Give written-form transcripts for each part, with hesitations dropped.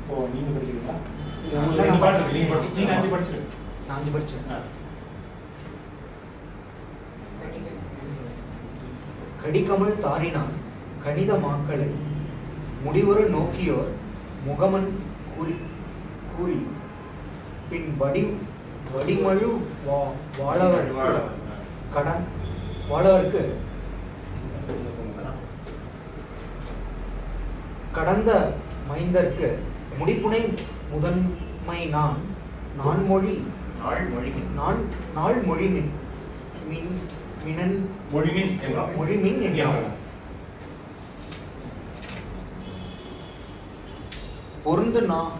இப்போ நீங்க படிக்கிறீங்களா? நீங்க 5 படிச்சிருக்கீங்க. நான் 5 படிச்சேன். கடிகமழ் தாரினான் கணித மாக்களை முடிவுற நோக்கியோர் முகமன் கூறி பின் வடிமழு வாழவர்க்கு கடந்த மைந்தர்க்கு முடிப்புனை முதன்மை நான்மொழி மொழிமின் என்றான். பொருந்து நாள்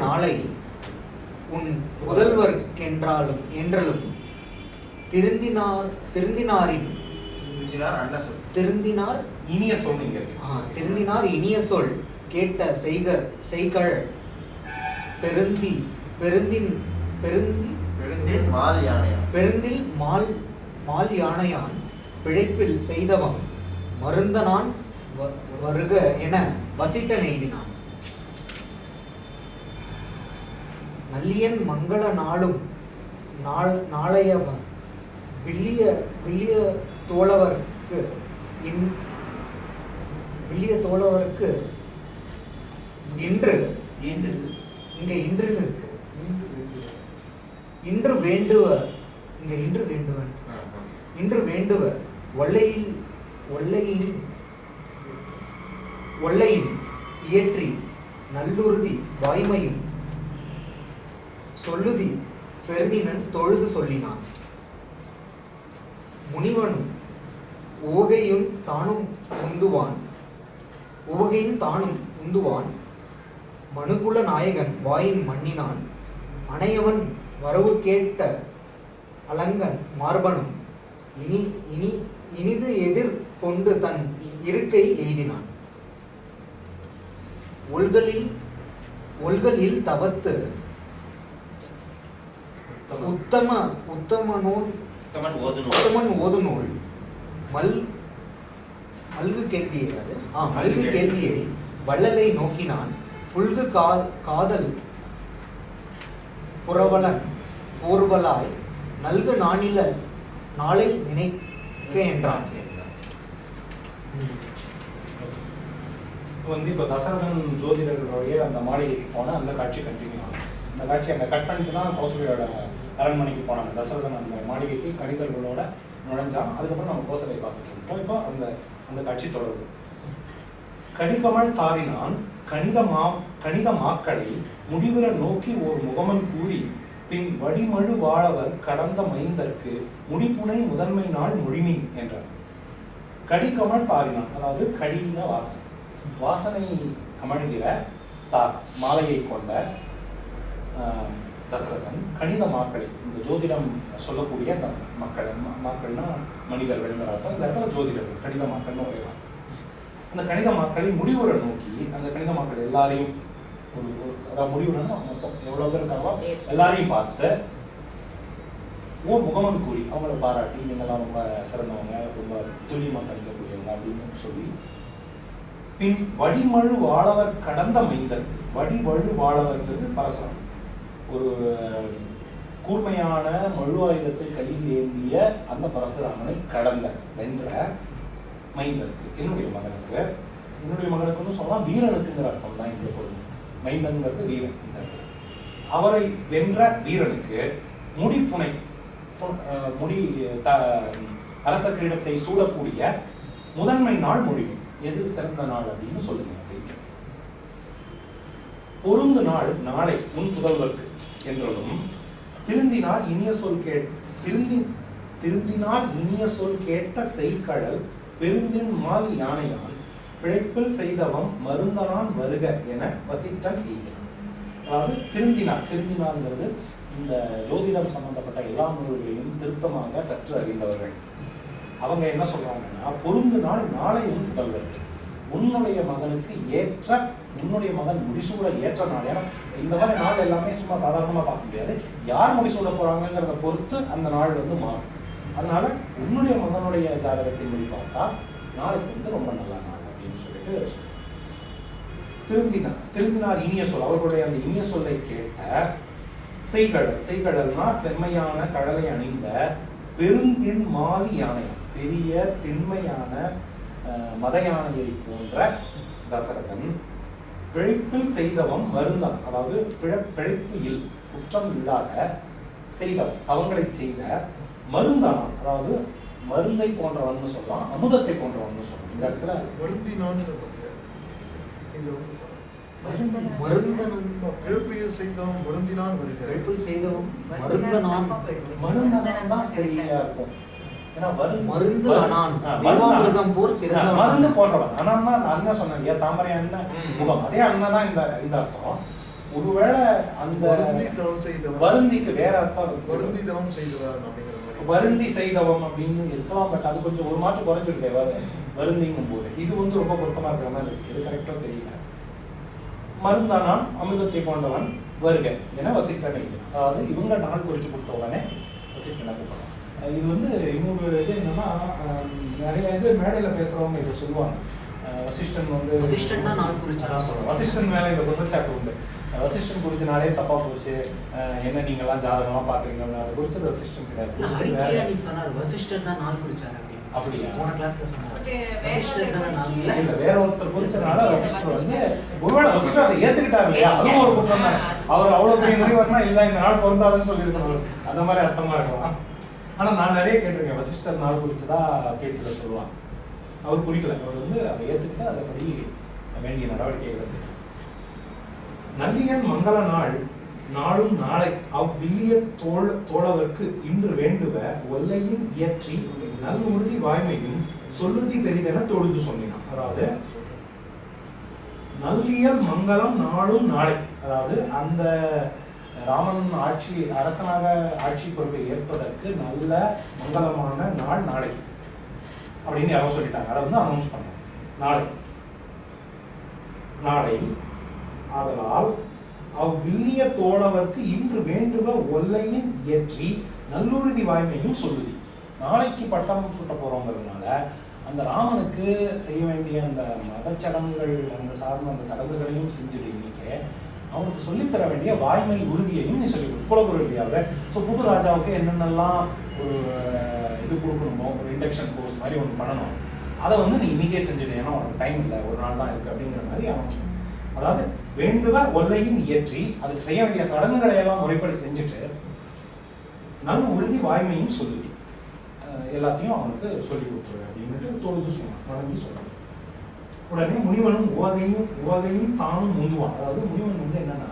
நாளை உன் முதல்வர்க்கென்றாலும் திருந்தினார் இனிய சொல் கேட்ட செய்கழ பெருந்தில் மால் யானையான் பிழைப்பில் செய்தவம் மருந்தனான் வருக என வசிட்டன் எய்தினான். நல்லியன் மங்கள நாளையவன் வில்லிய தோழவர்க்கு இன்று வேண்டுவ ஒல்லையின் இயற்றி நல்லுறுதி வாய்மையும் சொல்லுதி பெருதினன் தொழுது சொல்லினான். முனிவனும் உவகையும் தானும் உந்துவான் மனுகுல நாயகன் வாயின் மன்னினான். அணையவன் வரவு கேட்ட அலங்கன் மார்பனும் இனிது எதிர் கொண்டு தன் இருக்கை எய்தினான். ஒல்களில் தவத்து உத்தமன் ஓதுநூல் மல்கு கேள்வியை வள்ளலை நோக்கினான். புல்கு காதல் புறவலன் போர்வலாய் நல்கு நாளை நினைக்க என்றான். இப்போ தசரதன் ஜோதிடர்களுடைய அந்த மாளிகைக்கு போன அந்த காட்சி கண்டினியூ ஆகும். அந்த காட்சி அங்கே கட் பண்ணிட்டு தான் கௌசல்யோட அரண்மனைக்கு போனாங்க. தசரதன் அந்த மாளிகைக்கு கணிதர்களோட நுழைஞ்சான். அதுக்கப்புறம் நம்ம கோசலை பார்த்துட்டு இருக்கோம். இப்போ அந்த காட்சி தொடருது. கடிகமழ் தாரினான் கணித மாக்களை முடிவுற நோக்கி ஓர் முகமன் கூறி பின் வடிமழு வாழவர் கடந்த மைந்தற்கு முடிப்புனை முதன்மை நாள் மொழிமின் என்றார். கடிகமழ் தாரினான், அதாவது கடின வாசனை கமழ்கிற மாலையை கொண்ட தசரதன் கணித மாக்களை, இந்த ஜோதிடம் சொல்லக்கூடிய அந்த மக்கள்னா மனிதர்கள் இந்த இடத்துல ஜோதிடர்கள் கணித மக்கள்னு வரையலாம். அந்த கணித மக்களை முடிவுற நோக்கி அந்த கணித மக்கள் எல்லாரையும் அதாவது முடிவுறன்னா மொத்தம் எவ்வளவு பேர் இருக்காங்களோ எல்லாரையும் பார்த்து ஓர் முகமன் கூறி அவங்கள பாராட்டி நீங்கள்லாம் ரொம்ப சிறந்தவங்க, ரொம்ப துல்லியமாக கணிக்கக்கூடியவங்க அப்படின்னு சொல்லி பின் வடிமழு வாழவர் கடந்த மைந்தர். வடிவழு வாழவர்ன்றது பரசுரம், ஒரு கூர்மையான மழு ஆயுதத்தை கையில் ஏந்திய அந்த பரசுராமனை கடந்த வென்ற மைந்தருக்கு, என்னுடைய மகனுக்குன்னு சொல்லலாம், வீரனுக்குங்கிற அர்த்தம் தான் இந்த பொருள். மைந்தன்கிறது வீரன். அவரை வென்ற வீரனுக்கு அரச கிரீடத்தை சூழக்கூடிய முதன்மை நாள் மொழிவு எது சிறந்த நாள் அப்படின்னு சொல்லுங்க. பொருந்து நாள் நாளை உன் புதல்வர்க்கு என்றதும் திருந்தினார் இனிய சொல் கேட்ட செய்கடல் பெருந்தின் மால் யானையான் பிழைப்பில் செய்தவம் மருந்தனான் வருக என வசிட்டன் எய்தான். அதாவது திருந்தினார்ங்கிறது இந்த ஜோதிடம் சம்பந்தப்பட்ட எல்லா நூல்களையும் திருத்தமாக கற்று அறிந்தவர்கள். அவங்க என்ன சொல்றாங்கன்னா, பொருந்து நாள் நாளை உன் புதல்வர்கள், உன்னுடைய மகனுக்கு ஏற்ற, உன்னுடைய மகன் முடிசூட ஏற்ற நாள். ஏன்னா இந்த மாதிரி நாள் எல்லாமே சும்மா சாதாரணமா பார்க்க முடியாது, யார் முடிசூட போறாங்கிறத பொறுத்து அந்த நாள் மாறும். அதனால உன்னுடைய மகனுடைய ஜாதகத்தின் படி பார்த்தா நாளைக்கு ரொம்ப நல்ல நாள் அப்படின்னு சொல்லிட்டு திருந்தினார் இனிய சொல், அவர்களுடைய அந்த இனிய சொல்லை கேட்ட செய்கடல்னா செம்மையான கடலை அணிந்த பெருந்தின் மாலி யானையம், பெரிய திண்மையான மத யானையை போன்ற தசரதன் பிழைப்பில் செய்தவன் மருந்தன், அதாவது பிழைப்பு குற்றம் இல்லாத செய்தவன், அவங்களை செய்த மருந்தானான், அதாவது மருந்தை போன்றவன் சொல்லலாம், அமுதத்தை போன்றவன் சொல்லலாம். இந்த இடத்துல மருந்தினான் பிழைப்பில் செய்தவன் மருந்தினான் வருக, பிழைப்பில் செய்தவன் மருந்தனான், மருந்தனான் தான் சரியா இருக்கும். ஏன்னா மருந்து அனான் தேவாமிர்தம் போர் சிறந்த மருந்து போன்றவன். அண்ணா அந்த அண்ணன் சொன்னாங்க தாமரை அண்ணன் முகம், அதே அண்ணன் தான் இந்த அர்த்தம். ஒருவேளை அந்த வருந்திக்கு வேற அர்த்தம் வருந்தி தவம் செய்தவன் அப்படிங்கிற மாதிரி வருந்தி செய்தவம் அப்படின்னு இருக்கலாம். பட் அது கொஞ்சம் ஒரு மாற்றம் குறைஞ்சிருக்கு வருந்திங்கும் போது. இது வந்து ரொம்ப பொருத்தமா இருக்கிற மாதிரி இருக்கு. இது கரெக்டா தெரியல. மருந்தானான் அமிர்தத்தை போன்றவன் வருக என வசித்தனை, அதாவது இவங்க நாள் குறிச்சு கொடுத்த உடனே வசித்தனை கூப்பிடலாம். இது வந்து இன்னொரு இது என்னன்னா, நிறைய இது மேடையில பேசுறவங்க இதை சொல்லுவாங்க. வசிஷ்டன் வந்து வசிஷ்டன் தான் நாள் குறிச்சான்னு சொல்லுவாங்க. வசிஷ்டன் மேல இந்த குற்றச்சாட்டு உண்டு. வசிஷ்டன் குறிச்சனாலே தப்பா போச்சு, என்ன நீங்கெல்லாம் ஜாதகம்லாம் பாக்குறீங்க, அதை குறிச்சது வசிஷ்டன் கிடையாது. சொன்னார் வசிஷ்டன் தான் நாள் குறிச்சாரு அப்படியா? போன கிளாஸ்ல சொன்னார் வசிஷ்டன் தான் நாள் இல்ல, வேற ஒருத்தர் குறிச்சனால வசிஷ்டர் வந்து ஒருவேளை வசிஷ்டர் அதை ஏத்துக்கிட்டாரு இல்லையா, அதுவும் ஒரு குற்றம் தான். அவர் அவ்வளவு பெரிய முனிவர்னா இல்ல இந்த நாள் பொருந்தாதுன்னு சொல்லியிருக்கணும், அந்த மாதிரி அர்த்தமா இருக்கலாம். ஆனா நான் நிறைய கேட்டிருக்கேன், வசிஷ்டர் நாள் குறிச்சதா பேச்சுல சொல்லுவாங்க. அவர் குறிக்கல, அவர் வந்து அதை ஏத்துக்கிட்டு அதைப்படி வேண்டிய நடவடிக்கைகளை செய்யணும். நல்லியன் மங்கள நாள் நாளும் நாளை அவ்வில்லிய தோழவர்க்கு இன்று வேண்டுவ ஒல்லையின் இயற்றி நல் உறுதி வாய்மையும் சொல்லுதி பெரிதென தொழுது சொன்னான். அதாவது நல்லியல் மங்களம் நாளும் நாளை, அதாவது அந்த ராமன் அரசனாக ஆட்சி பொறுப்பை ஏற்பதற்கு நல்ல மங்களமான நாள் நாளைக்கு அப்படின்னு யாரோ சொல்லிட்டாங்க. அதை வந்து அனௌன்ஸ் பண்ணாங்க. நாளை ஆதலால் அவ்வில்லிய தோழவர்க்கு இன்று வேண்டுவ ஒல்லையின் இயற்றி நல்லுறுதி வாய்மையும் சொல்லுதி. நாளைக்கு பட்டம் சுட்ட போறோங்கிறதுனால அந்த ராமனுக்கு செய்ய வேண்டிய அந்த மதச்சடங்குகள், அந்த சார்ந்த அந்த சடங்குகளையும் செஞ்சுட்டு இன்னைக்கு அவனுக்கு சொல்லித்தர வேண்டிய வாய்மை உறுதியையும் நீ சொல்லி குலகுருவியாக. ஸோ புது ராஜாவுக்கு என்னென்னலாம் ஒரு இது கொடுக்கணுமோ, ஒரு இண்டக்ஷன் கோர்ஸ் மாதிரி ஒன்று பண்ணணும், அதை வந்து நீ இன்னைக்கே செஞ்சுடு, ஏன்னா உனக்கு டைம் இல்லை, ஒரு நாள் தான் இருக்கு அப்படிங்கிற மாதிரி அவன் சொன்னான். அதாவது வேண்டுவ ஒல்லையின் இயற்றி அதுக்கு செய்ய வேண்டிய சடங்குகளை எல்லாம் முறைப்படி செஞ்சுட்டு நல்ல உறுதி வாய்மையும் சொல்லி எல்லாத்தையும் அவனுக்கு சொல்லி கொடுத்துரு அப்படின்னு தொழுது சொன்னான், வணங்கி சொன்னான். உடனே முனிவனும் உவகையும் தானும் முந்துவான். அதாவது முனிவன் வந்து என்னன்னா,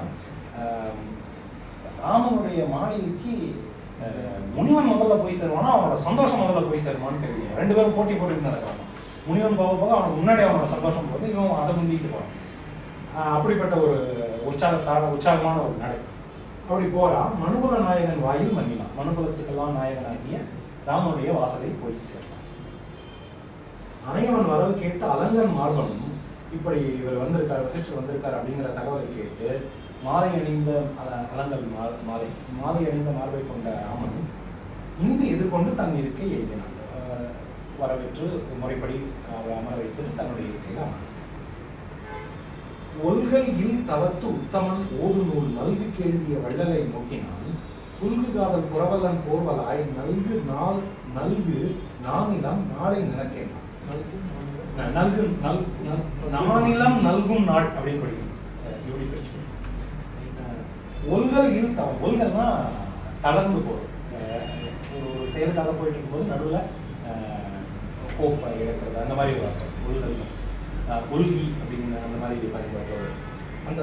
ராமனுடைய மாளிகைக்கு முனிவன் முதல்ல போய் சேருவானா அவனோட சந்தோஷம் முதல்ல போய் சேருவான்னு தெரியல. ரெண்டு பேரும் போட்டி போட்டு நடக்கிறாங்க. முனிவன் போக போக அவனுக்கு முன்னாடி அவனோட சந்தோஷம் போது இவன் அதை முந்திட்டு போறான். அப்படிப்பட்ட ஒரு உற்சாகமான ஒரு நடை. அப்படி போறா மனுகுல நாயகன் வாயில் மன்னினான். மனுகுலத்துக்கெல்லாம் நாயகனாகிய ராமனுடைய வாசலை போய் சேர்ந்தான். அனைவன் வரவு கேட்டு அலங்கன் மார்பனும் இப்படி இவர் வந்திருக்காரு, வசிஷ்டர் வந்திருக்காரு அப்படிங்கிற தகவலை கேட்டு மாலை அணிந்த அலங்கல் மாலை அணிந்த மார்பை கொண்ட ராமன் இனிது எதிர்கொண்டு தன் இருக்கை எழுதினான். வரவேற்று முறைப்படி அமர வைத்து தன்னுடைய இருக்கையில் அமர்ந்தான். ஒல்கல் இல் தவத்து உத்தமன் ஓது நூல் நல்கு கேள்விய வள்ளலை நோக்கினான். புல்கு காதல் புறவலன் போர்வலாய் நல்கு நானிலம் நாளை நினைக்கேன். நானிலம் நல்கும் நாள் அப்படின்னு படிக்கணும். ஒல்கல் இல் தவம், ஒல்கல்னா தளர்ந்து போறது. ஒரு செயலுக்காக போயிட்டு இருக்கும்போது நடுவில் கோப்பை இழக்கிறது, அந்த மாதிரி ஒரு ஒல்கல். ஒல்கி அப்படின்னு அந்த மாதிரி பயன்படுத்துவது. அந்த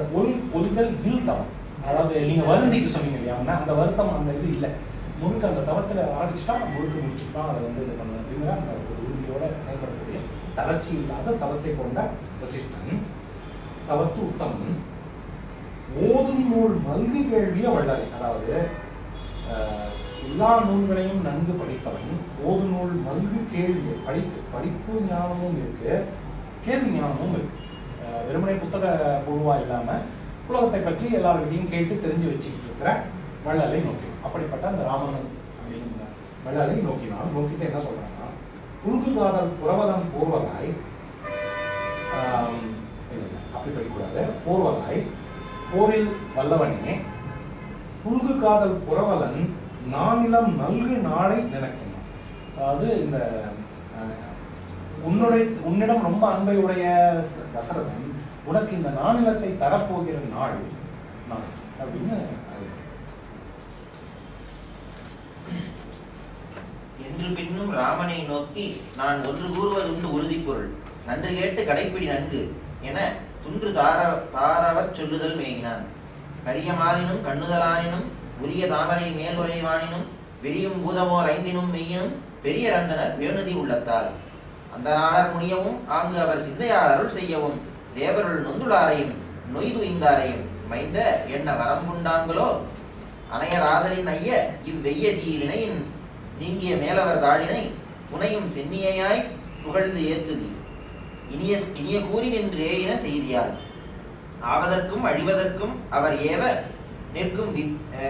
ஒல்கல் இல் தவம், அதாவது நீங்க வருந்திக்கு சொன்னீங்க இல்லையா, அந்த வருத்தம் அந்த இது இல்லை, முழுக்க அந்த தவத்துல ஆரம்பிச்சுட்டா முழுக்க முடிச்சுட்டா அதை வந்து இது பண்ணணும் அப்படிங்கிற அந்த ஒரு உறுதியோட செயல்படக்கூடிய தளர்ச்சி இல்லாத தவத்தை கொண்ட வசிஷ்டன். தவத்து உத்தமன் ஓதும் நூல் மல்கு கேள்விய வள்ளலை, அதாவது எல்லா நூல்களையும் நன்கு படித்தவன். ஓது நூல் மல்கு கேள்வி, படிப்பு ஞானமும் இருக்கு, கேள்வி ஞானமும் இருக்கு. வெறுமனை புத்தக குழுவா இல்லாம உலகத்தை பற்றி எல்லாருக்கிட்டையும் கேட்டு தெரிஞ்சு வச்சுக்கிட்டு இருக்கிற வள்ளலை நோக்கி, அப்படிப்பட்ட அந்த ராமன் அப்படிங்கிற வள்ளலை நோக்கினான். நோக்கிட்டு என்ன சொல்றாங்கன்னா, புல்கு காதல் புறவலம் போர்வலாய், அப்ப அப்படி படிக்கக்கூடாது. போர்வலாய் போரில் வல்லவனே புல்கு காதல் புறவலன் நானிலம் நல்கு நாளை நினைக்கணும். அதாவது இந்த உன்னிடம் ரொம்ப அன்பை உடைய தசரதன் உனக்கு இந்த நானிலத்தை தரப்போகிற நாள் நாளை அப்படின்னு. என்று பின்னும் ராமனை நோக்கி நான் ஒன்று கூறுவதுண்டு உறுதி பொருள் நன்று கேட்டு கடைப்பிடி நன்கு என துன்று தாரவச் சொல்லுதல் மேகினான். கரியமாலினும் கண்ணுதலானினும் உரிய தாமரை மேல் உரைவானினும் விரியும் பூதமோர் ஐந்தினும் மெய்யினும் பெரிய ரந்தனர் வேணுதி உள்ளத்தால் அந்த நாளர் முனியவும் ஆங்கு அவர் சிந்தையாளருள் செய்யவும் தேவருள் நொந்துளாரையும் நொய்துய்ந்தாரையும் மைந்த என்ன வரம்புண்டாங்களோ அணையராதலின் ஐய இவ்வெய்ய தீவினையின் நீங்கிய மேலவர் தாளினை புனையும் சென்னியாய் புகழ்ந்து ஏத்துதி இனிய கூறி நின்று ஏறின செய்தியால் ஆவதற்கும் அழிவதற்கும் அவர் ஏவ நிற்கும்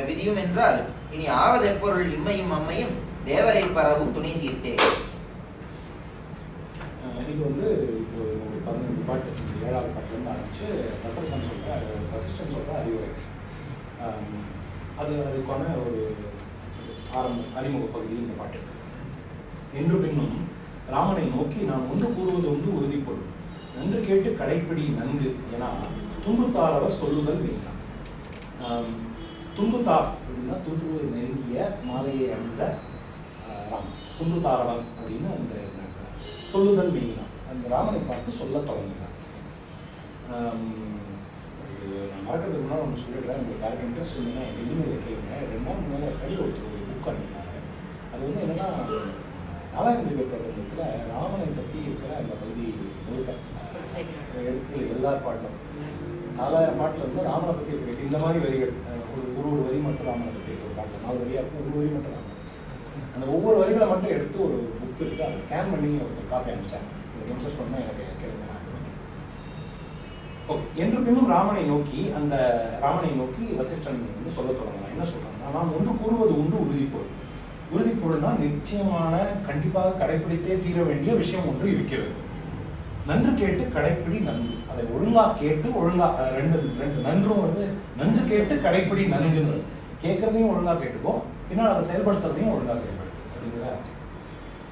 விதியும் என்றால் இனி ஆவதெப்பொருள் இம்மையும் அம்மையும் தேவரை பரவும் துணை சீர்த்தே. இது வந்து இப்போ 15 பாட்டு 7வது பாட்டுலேருந்து ஆரம்பிச்சு வசிஷ்டன் சொல்ற அறிவுரை. அதுக்கான ஒரு அறிமுக பகுதி இந்த பாட்டு. என்று பின்னும் ராமனை நோக்கி நான் ஒன்று கூறுவது ஒன்று உறுதிப்பொருள் நன்று கேட்டு கடைப்பிடி நன்கு ஏன்னா துன்புத்தாரவர் சொல்லுதல் வேண்டாம். துன்புத்தார் அப்படின்னா துன்பு நெருங்கிய மாலையை அணிந்த ராமன். துன்புத்தாரவன் அப்படின்னு அந்த சொல்லுதல் மெய்தான். அந்த ராமனை பார்த்து சொல்ல தொடங்கினார். நான் மறக்கிறதுக்கு முன்னாடி ஒன்று சொல்லிடுறேன். உங்களுக்கு யாருக்கு இன்ட்ரெஸ்ட் இருந்ததுன்னா எங்கள் இமெயில் கேளுங்க. 2 நாள் முன்னாடி ஃப்ரெண்டு ஒருத்தர் ஒரு புக் அனுப்பினாங்க. அது வந்து என்னன்னா நாலாயிரம் பிரபந்தத்தில் ராமனை பற்றி இருக்கிற அந்த பகுதி முழுக்க எழுத்துல எல்லா பாட்டும் 4000 பாட்டில் இருந்து ராமனை பற்றி இருக்கு. இந்த மாதிரி வரிகள் ஒரு வரி மட்டும் ராமனை பற்றி இருக்கு. ஒரு பாட்டில் 4 வரியாக இருக்கும். ஒரு வரி மட்டும் ராமன். அந்த ஒவ்வொரு வரிகளை மட்டும் எடுத்து ஒரு புக் இருக்கு. அதை ஸ்கேன் பண்ணி ஒருத்தர் காப்பி அனுப்பிச்சாங்க. எனக்கு இன்ட்ரெஸ்ட் பண்ணால் எனக்கு கேளுங்க. என்று பின்னும் ராமனை நோக்கி வசிஷ்டன் வந்து சொல்ல தொடங்கலாம். என்ன சொல்றாங்கன்னா நான் ஒன்று கூறுவது உண்டு உறுதிப்பொருள். உறுதிப்பொருள்னா நிச்சயமான கண்டிப்பாக கடைப்பிடித்தே தீர வேண்டிய விஷயம் ஒன்று இருக்கிறது. நன்று கேட்டு கடைப்பிடி நன்கு. அதை ஒழுங்கா கேட்டு ஒழுங்கா ரெண்டு நன்றும் வந்து நன்று கேட்டு கடைப்பிடி நன்குன்னு கேட்கறதையும் ஒழுங்கா கேட்டுக்கோ, பின்னால் அதை செயல்படுத்துறதையும் ஒழுங்கா செயல்படு அப்படிங்கிற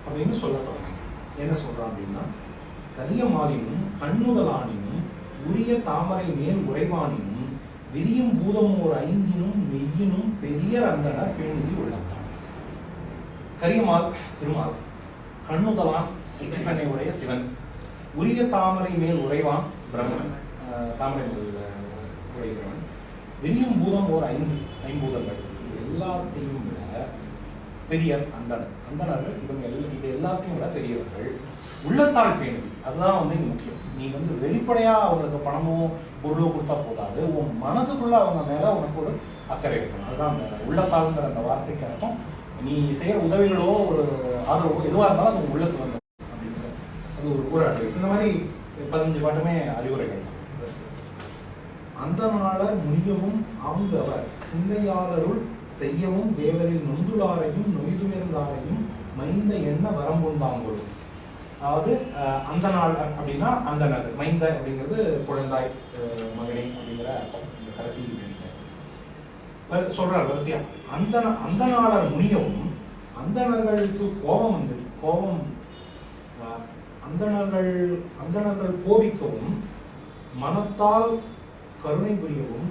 அப்படின்னு சொல்ல தொடங்க. என்ன சொல்றான் அப்படின்னா கரிய மாலினும் கண்ணுதலானினும் உரிய தாமரை மேல் உறைவானினும் விரியும் பூதமோர் ஐந்தினும் மெய்யினும் பெரிய ரந்தனர் பேணுதி உள்ளத்தான். கரியமால் திருமால், கண்ணுதலான் சிவனை உடைய சிவன், உரிய தாமரை மேல் உறைவான் பிரம்மன், தாமரை மேல் உரைகிறவன், விரியும் பூதம் ஓர் ஐம்பூதங்கள். இது எல்லாத்தையும் விட பெரிய அந்தணர்கள் இது எல்லாத்தையும் விட பெரியவர்கள். உள்ளத்தால் பேணுதி அதுதான் வந்து இங்க முக்கியம். நீ வந்து வெளிப்படையா அவங்களுக்கு பணமோ பொருளோ கொடுத்தா போதாது, உன் மனசுக்குள்ள அவங்க மேல உனக்கு ஒரு அக்கறை இருக்கணும். அதுதான் அந்த உள்ளத்தாள்ங்கிற அந்த வார்த்தைக்கு அர்த்தம். நீ செய்யற உதவிகளோ ஒரு ஆதரவோ எதுவாக இருந்தாலும் அது உள்ளத்துல வந்து அப்படிங்கிற அது ஒரு அட்வைஸ். இந்த மாதிரி 15 பாட்டுமே அறிவுரைகள். அந்த நாளர் முடியவும் அவங்க அவர் சிந்தையாளருள் செய்யவும் தேவரில் நொந்துளாரையும் நொய்துயர்ந்தாரையும் மைந்த எண்ண வரம்புண்டாங்களும். அதாவது அந்த நாள் அப்படின்னா அந்த நாள் மைந்த அப்படிங்கிறது குழந்தாய் மகனே அப்படிங்கிற இந்த கடைசி சொல்றார் வரிசையா. அந்த நாளர் முனியவும் அந்தணர்களுக்கு கோபம் அந்தணர்கள் கோபிக்கவும் மனத்தால் கருணை புரியவும்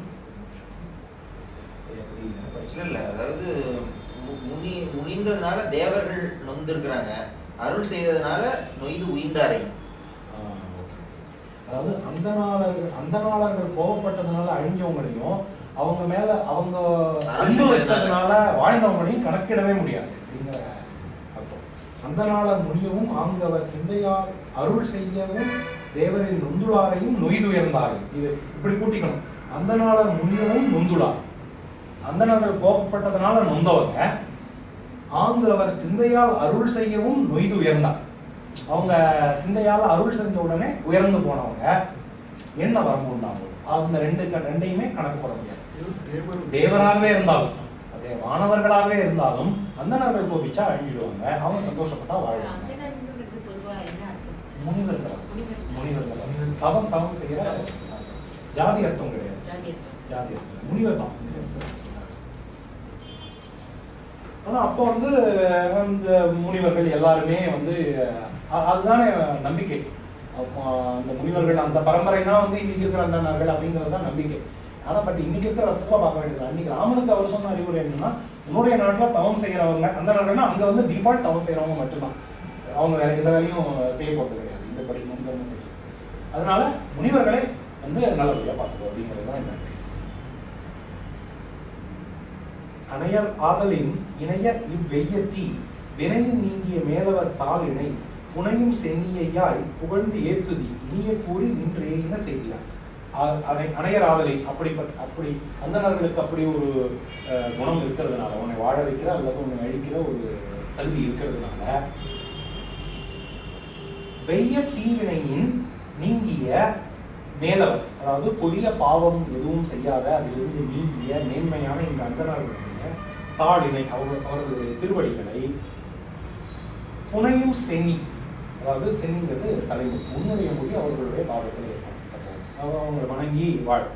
இல்ல, அதாவது முனிந்ததுனால தேவர்கள் நொந்திருக்கிறாங்க, அருள் செய்ததுனால நொய்து உயிர்ந்தாரை. அதாவது அந்த நாளர்கள் கோபப்பட்டதுனால அழிஞ்சவங்களையும் அவங்க மேல அவங்க அன்பு வச்சதுனால வாழ்ந்தவங்களையும் கணக்கிடவே முடியாது அப்படிங்கிற அர்த்தம். அந்த நாளர் முடியவும் ஆங்கவர் சிந்தையார் அருள் செய்யவும் தேவரின் நொந்துளாரையும் நொய்துயர்ந்தாரையும். இது இப்படி கூட்டிக்கணும். அந்த நாளர் முடியவும் நொந்துளார், அந்த நாளர் கோபப்பட்டதுனால நொந்தவங்க, ஆங்கு அவர் சிந்தையால் அருள் செய்யவும் நொய்து உயர்ந்தார். அவங்க சிந்தையால் அருள் செஞ்ச உடனே உயர்ந்து போனவங்க என்ன வரம்பு உண்டாங்க. அந்த ரெண்டையுமே கணக்கு போட முடியாது. தேவராகவே இருந்தாலும் அதே வானவர்களாகவே இருந்தாலும் அந்த நபர்கள் கோபிச்சா அழிஞ்சிடுவாங்க, அவங்க சந்தோஷப்பட்டா வாழ்வாங்க. முனிவர்கள் தவம் செய்கிற ஜாதி அர்த்தம் கிடையாது, ஜாதி அர்த்தம் முனிவர் தான். ஆனா அப்போ வந்து அந்த முனிவர்கள் எல்லாருமே வந்து அதுதானே நம்பிக்கை. அந்த முனிவர்கள் அந்த பரம்பரை தான் வந்து இன்னைக்கு இருக்கிற அந்தணர்கள் அப்படிங்கிறது தான் நம்பிக்கை. ஆனா பட் இன்னைக்கு இருக்கிற அர்த்தத்துல பார்க்க வேண்டியது, அன்னைக்கு ராமனுக்கு அவர் சொன்ன அறிவுரை என்னன்னா, உன்னுடைய நாட்டுல தவம் செய்யறவங்க அந்த நாடுனா அங்க வந்து டிஃபால்ட் தவம் செய்யறவங்க மட்டும்தான், அவங்க வேற எந்த வேலையும் செய்ய போறது கிடையாது இந்த படி முன்கர்மம். அதனால முனிவர்களை வந்து நல்லபடியா பார்த்துக்கோ அப்படிங்கிறது தான் இந்த அட்வைஸ். அணையர் ஆதலின் இணைய இவ்வெய்யத்தி வினையில் நீங்கிய மேலவர் தாள் இணை புனையும் சென்னியாய் புகழ்ந்து ஏத்துதி இனிய கூறி நின்றேன செய்தியார். அதை அணையர் ஆதலை அப்படி அந்தணர்களுக்கு அப்படி ஒரு குணம் இருக்கிறதுனால, உன்னை வாழ வைக்கிற அல்லது உன்னை அழிக்கிற ஒரு தகுதி இருக்கிறதுனால, வெய்ய தீவினையின் நீங்கிய மேலவர், அதாவது கொடிய பாவம் எதுவும் செய்யாத அதிலிருந்து நீங்கிய மேன்மையான இந்த அந்தணர்களுடைய தாளினை அவர்களுடைய திருவடிகளை புனையும் சென்னி, அதாவது சென்னிங்கிறது தலைமுறை, உன்னுடைய மொழி அவர்களுடைய பாவத்தில் இருக்கும், அவங்களை வணங்கி வாழ்,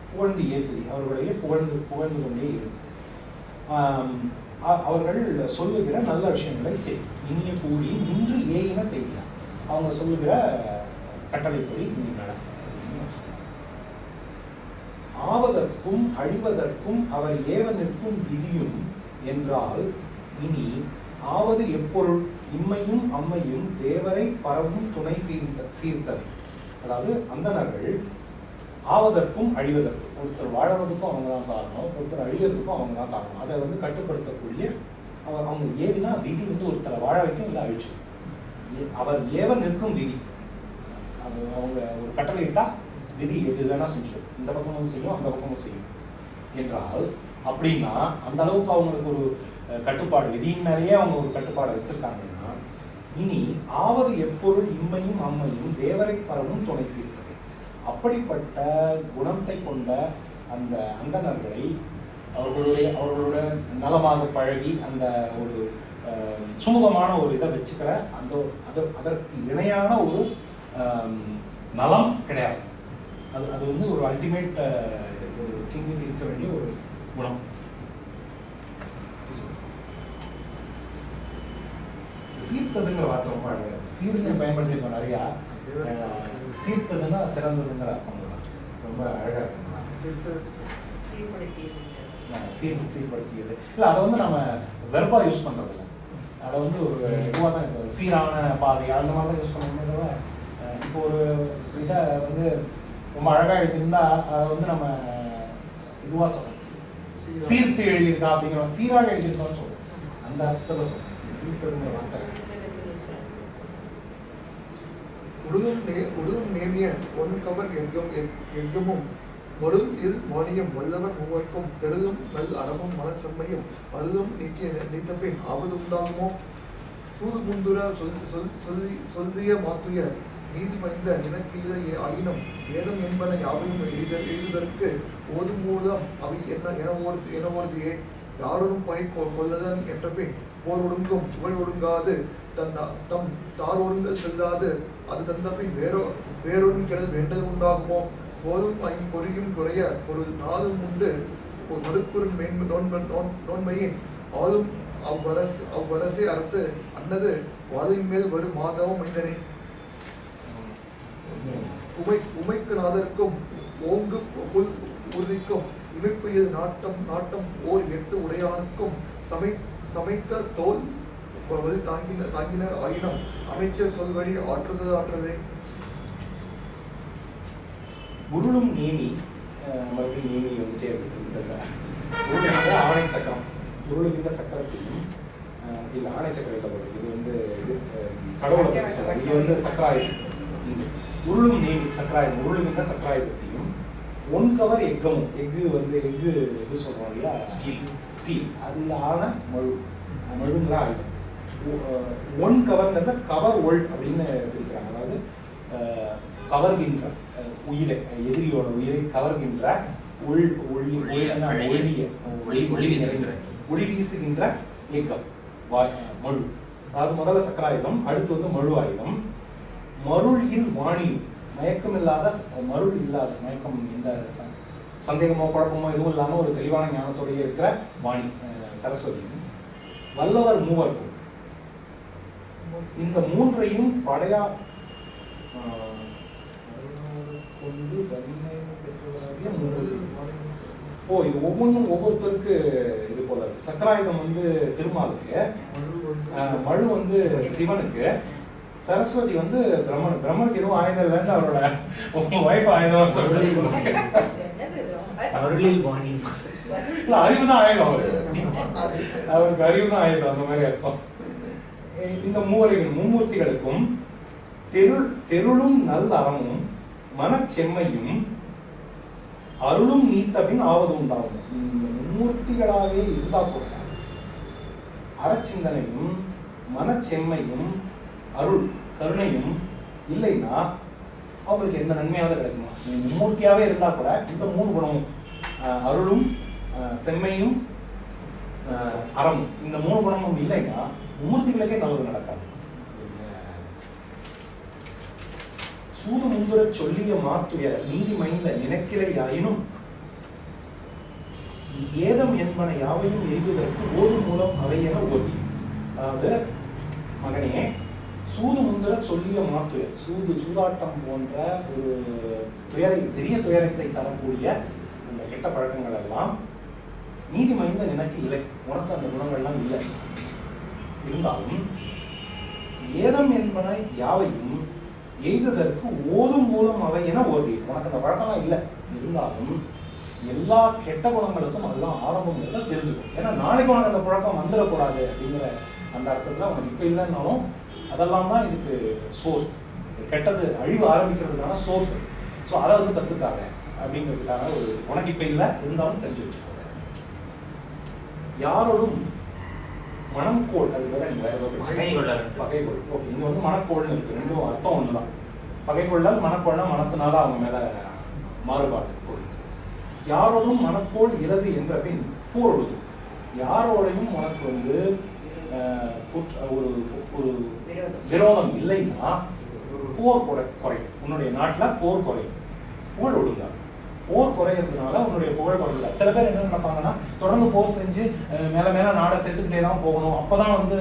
புகழ்ந்து ஏற்றுதி அவர்களுடைய புகழ்ந்து கொண்டே இரு, அவர்கள் சொல்லுகிற நல்ல விஷயங்களை செய், இனிய கூடி நின்று ஏயின செய்கிறார், அவங்க சொல்லுகிற கட்டளைப்படி நீ நட. ஆவதற்கும் அழிவதற்கும் அவர் ஏவ நிற்கும் விதியும் என்றால் இனி ஆவது எப்பொருள் இம்மையும் அம்மையும் தேவரை பரவும் துணை சீர்த்தவை. அதாவது அந்தணர்கள் ஆவதற்கும் அழிவதற்கும், ஒருத்தர் வாழறதுக்கும் அவங்க தான் காரணம், ஒருத்தர் அழிவதற்கும் அவங்க தான் காரணம், அதை வந்து கட்டுப்படுத்தக்கூடிய அவங்க ஏவினா விதி வந்து ஒருத்தரை வாழ வைக்கும் இல்லை அழிச்சு, அவர் ஏவ நிற்கும் விதி, அது அவங்க ஒரு கட்டளை இட்டா விதி எது வேணா செஞ்சிடும், இந்த பக்கமும் செய்யும் அந்த பக்கமும் செய்யும் என்றால், அப்படின்னா அந்த அளவுக்கு அவங்களுக்கு ஒரு கட்டுப்பாடு, விதியின் மேலேயே அவங்க ஒரு கட்டுப்பாடை வச்சிருக்காங்கன்னா, இனி ஆவது எப்பொருள் இம்மையும் அம்மையும் தேவரை பரவும் துணை சீர்த்தது. அப்படிப்பட்ட குணத்தை கொண்ட அந்த அந்தணர்களை அவர்களுடைய நலமாக பழகி அந்த ஒரு சுமூகமான ஒரு இதை வச்சுக்கிற அதற்கு இணையான ஒரு நலம் கிடையாது. அது வந்து ஒரு அல்டிமேட் ஒரு கிங்குக்கு இருக்க வேண்டிய ஒரு குணம். சீர்த்ததுங்கிற வார்த்தை ரொம்ப அழகா, சீர்னு பயன்படுத்திருக்கோம் நிறையா, சீர்த்ததுன்னா சிறந்ததுங்கிற அர்த்தம் ரொம்ப அழகா இருக்கு. சீர்படுத்தியது இல்லை, அதை வந்து நம்ம வெர்பா யூஸ் பண்றது இல்லை, அதை வந்து ஒரு இதுவாக தான் இப்போ சீரான பாதை அந்த மாதிரி தான் யூஸ் பண்ணுறோமே தவிர, இப்போ ஒரு இதை வந்து ரொம்ப அழகாக எழுதியிருந்தா அதை வந்து நம்ம இதுவாக சொல்றோம், சீர்த்து எழுதியிருக்கா அப்படிங்கிற, சீராக எழுதியிருக்கான்னு சொல்றோம், அந்த அர்த்தத்தில் சொல்றோம் சீர்த்ததுங்கிற வார்த்தை. உழுதும் நேமிய ஒன்கவர் எங்கமும் மருள் இல் மானியம் வல்லவர் மூவர்க்கும் தெருதும் நல் அறமும் மனசெம்மையும் அருதும் நீத்தப்பின் ஆபது உண்டாகுமோ சூது முந்துர சொல்லிய மாத்துய நீதி பயந்த நினக்கெய்த ஆயினும் வேதம் என்பன யாவையும் எய்துதற்கு ஓதும் மூலம் அவை என ஓர்தியே யாருடன் பகை கொள்ளதன் என்ற பின் போர் ஒடுங்கும் புகழ் ஒடுங்காது தம் தார் ஒடுங்கல் செல்லாது அது தந்த பின் வேறொரும் கிட வேண்டது உண்டாகுமோ போதும் ஐம்பொறியும் குறைய ஒரு நாளும் உண்டு மறுக்குறும் நோன்மையின் ஆளும் அவ்வரசே அரசு அன்னது வாதையின் மேல் வரும் மாதவம் மைந்தனே உமைக்கு நாதற்கும் ஓங்கு உறுதிக்கும் இமைப்பு இது நாட்டம் ஓர் 8 உடையானுக்கும் சமைத்த தோல் தாங்கினர் ஆயினும் அமைச்சர் சொல்வழி ஆற்றுதே. உருளும் நேமி, மறுபடியும் நேமி வந்துட்டே இருக்கு, ஆணை சக்கரம், உருளுகின்ற சக்கரத்தையும் இது ஆணை சக்கரத்தை போடுறது, இது வந்து இது கடவுளை சொல்றாங்க, இது வந்து சக்கராயுதம், உருளும் நேமி சக்கராயுதம், உருளுகின்ற சக்கராயுதத்தையும் ஒன்கவர் எக்கமும், எஃகு வந்து எஃகு இது சொல்றோம் இல்லையா, ஸ்டீல் அதில் ஆன மழுங்கிற ஆயுதம். ஒன் கவர்ங்கிறத கவர் ஒள் அப்படின்னு பிரிக்கிறாங்க, அதாவது கவர்கின்ற உயிரை, எதிரியோட உயிரை கவர்கின்ற ஒளி வீசுகின்ற இயக்கம் மழு, அதாவது முதல்ல சக்கராயுதம், அடுத்து வந்து மழு ஆயுதம். மருளில் வாணியும், மயக்கம் இல்லாத, மருள் இல்லாத, மயக்கம் எந்த சந்தேகமோ குழப்பமோ எதுவும் இல்லாமல் ஒரு தெளிவான ஞானத்தோடைய இருக்கிற வாணி சரஸ்வதி. வல்லவர் மூவர்க்கும் இந்த மூன்றையும் படையா கொண்டு ஓ, இது ஒவ்வொன்றும் ஒவ்வொருத்தருக்கு இது போல இருக்கு. சக்கராயுதம் வந்து திருமாலுக்கு, மழு வந்து சிவனுக்கு, சரஸ்வதி வந்து பிரம்மன். பிரம்மனுக்கு எதுவும் ஆயுதம் இல்லைன்னு அவரோட வைஃப் ஆயுதம் சொல்லி அருளில் வாணி. இல்ல, அறிவுதான் ஆயுதம். அவருக்கு அறிவுதான் ஆயுதம், அந்த மாதிரி அர்த்தம். இந்த மூவரையும் மும்மூர்த்திகளுக்கும் தெருளும் நல் அறமும் மனச்செம்மையும் அருளும் நீத்தபின் ஆவது உண்டாகும். இந்த மும்மூர்த்திகளாகவே இருந்தா கூட அறச்சிந்தனையும் மனச்செம்மையும் அருள் கருணையும் இல்லைன்னா அவங்களுக்கு எந்த நன்மையாவது கிடைக்குமா? மும்மூர்த்தியாவே இருந்தா கூட இந்த மூணு குணமும் அருளும் செம்மையும் அறமும், இந்த மூணு குணமும் இல்லைன்னா மும்மூர்த்திகளுக்கே நல்லது நடக்காது. சூது முந்துர சொல்லிய மாத்துய நீதி மைந்த நினைக்கிறை ஆயினும் ஏதம் என்பன யாவையும் எய்துவதற்கு ஓது மூலம் அவையென ஓதி. அதாவது மகனே, சூது முந்துர சொல்லிய மாத்துய, சூதாட்டம் போன்ற ஒரு பெரிய துயரத்தை தரக்கூடிய இந்த கெட்ட பழக்கங்கள் எல்லாம் நீதி மைந்த நினைக்கு இல்லை. உனக்கு அந்த குணங்கள்லாம் இல்லை. இருந்தாலும் ஏதம் என்பன யாவையும் எய்துதற்கு ஓதும் மூலம் அவை என ஓதி. உனக்கு அந்த பழக்கம்லாம் இல்லை, இருந்தாலும் எல்லா கெட்ட குணங்களுக்கும் அதெல்லாம் ஆரம்பம் தெரிஞ்சுக்கும். ஏன்னா நாளைக்கு உனக்கு அந்த பழக்கம் வந்துடக்கூடாது அப்படிங்கிற அந்த அர்த்தத்துல உனக்கு இப்ப இல்லைன்னாலும் அதெல்லாம் தான் இதுக்கு சோர்ஸ். கெட்டது அழிவு ஆரம்பிக்கிறதுக்கான சோர்ஸ். ஸோ அதை வந்து கத்துக்காங்க அப்படிங்கிறதுக்கான ஒரு உனக்கு இப்ப இல்லை, இருந்தாலும் தெரிஞ்சு வச்சுக்கோங்க. யாரோடும் மணக்கோள், அது வேற நீங்க வேற பகைகொள். ஓகே, இங்க வந்து மணக்கோள்னு இருக்கு. ரெண்டும் அர்த்தம் ஒண்ணுதான். பகைகொள்ளல் மணக்கோள்னா மனத்தினால அவங்க மேல மாறுபாடு. யாரோடும் மணக்கோள் இலது என்ற பின் போரொழுது. யாரோடையும் உனக்கு வந்து ஒரு ஒரு விரோதம் இல்லைன்னா போர் குறையும். உன்னுடைய நாட்டுல போர் குறையும், புகழ் ஒடுங்க. போர் குறையிறதுனால உன்னுடைய புகழ் குறையில. சில பேர் என்ன நினைப்பாங்கன்னா, தொடர்ந்து போர் செஞ்சு மேல மேல நாடை செத்துக்கிட்டே தான் போகணும், அப்பதான் வந்து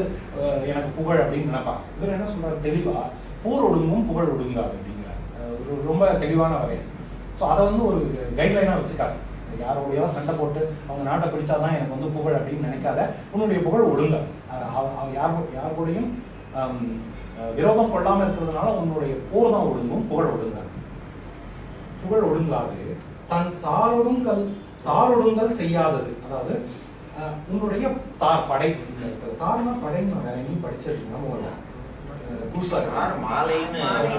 எனக்கு புகழ் அப்படின்னு நினைப்பாங்க. இவர் என்ன சொல்றாரு தெளிவா, போர் ஒடுங்கும் புகழ் ஒடுங்காது அப்படிங்கிறார். ரொம்ப தெளிவான வரை. ஸோ அதை வந்து ஒரு கைட்லைனா வச்சுக்காது. யாரோடையோ சண்டை போட்டு அவங்க நாட்டை பிடிச்சாதான் எனக்கு வந்து புகழ் அப்படின்னு நினைக்காத. உன்னுடைய புகழ் ஒடுங்க. யார் கூடயும் விரோதம் கொள்ளாம இருக்கிறதுனால உன்னுடைய போர் தான் ஒடுங்கும், புகழ் ஒடுங்காது. புகழ் ஒடுங்காது தன் தாரொடுங்கல் செய்யாதது. அதாவது உன்னுடைய படை, தார்னா படைன்னு வேற எங்கேயும் படிச்சிருக்கீங்க.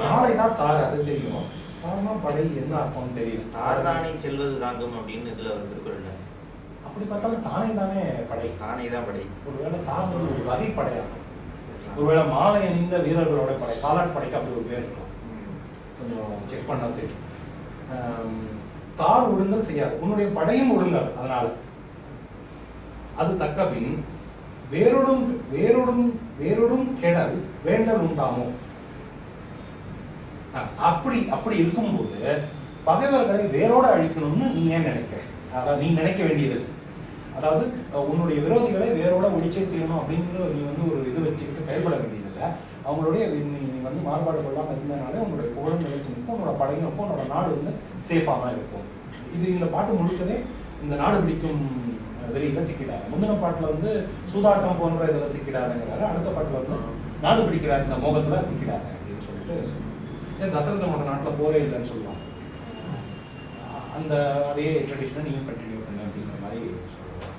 மாலைதான் தார், அது தெரியும். தார்னா படை என்ன அர்த்தம் தெரியும். தார்தானே செல்வது தாங்கும் அப்படின்னு இதுல ஒரு திருக்குறள். அப்படி பார்த்தாலும் தானே தானே படை, தானே தான் படை. ஒருவேளை தார் வந்து ஒரு வகை படையாகும். ஒருவேளை மாலை அணிந்த வீரர்களோட படை, காலாட் படைக்கு அப்படி ஒரு பேர் இருக்கும். கொஞ்சம் செக் பண்ணா தெரியும். தார் ஒடுங்கல் செய்யாது, உன்னுடைய படையும் ஒடுங்காது. அதனால அது தக்க பின் வேரோடும் கெடல் வேண்டல் உண்டாமோ. அப்படி இருக்கும்போது பகைவர்களை வேரோட அழிக்கணும்னு நீ ஏன் நினைக்கிற? அதாவது நீ நினைக்க வேண்டியது, அதாவது உன்னுடைய விரோதிகளை வேரோட ஒழிச்சே தீரணும் அப்படின்னு நீ வந்து ஒரு இது வச்சுக்கிட்டு செயல்பட வேண்டியதில்லை. அவங்களுடைய நீ வந்து மாறுபாடு கொள்ளாமல் இருந்ததுனாலே உன்னுடைய புகழும் நிகழ்ச்சி இருக்கும், உன்னோட படையும் இருக்கும், உன்னோட நாடு வந்து சேஃபாக தான் இருக்கும். இது இந்த பாட்டு முழுக்கவே இந்த நாடு பிடிக்கும் வெறியில சிக்கிடாது. முந்தின பாட்டுல வந்து சூதாட்டம் போன்ற இதில் சிக்கிடாதுங்கிறாரு. அடுத்த பாட்டுல வந்து நாடு பிடிக்கிற இந்த மோகத்துல சிக்கிடாது அப்படின்னு சொல்லிட்டு சொல்லுவாங்க. ஏன் தசரதனோட நாட்டில் போரே இல்லைன்னு சொல்லுவாங்க. அந்த அதே ட்ரெடிஷனை நீயும் கண்டினியூ பண்ணு அப்படிங்கிற மாதிரி சொல்லுவாங்க.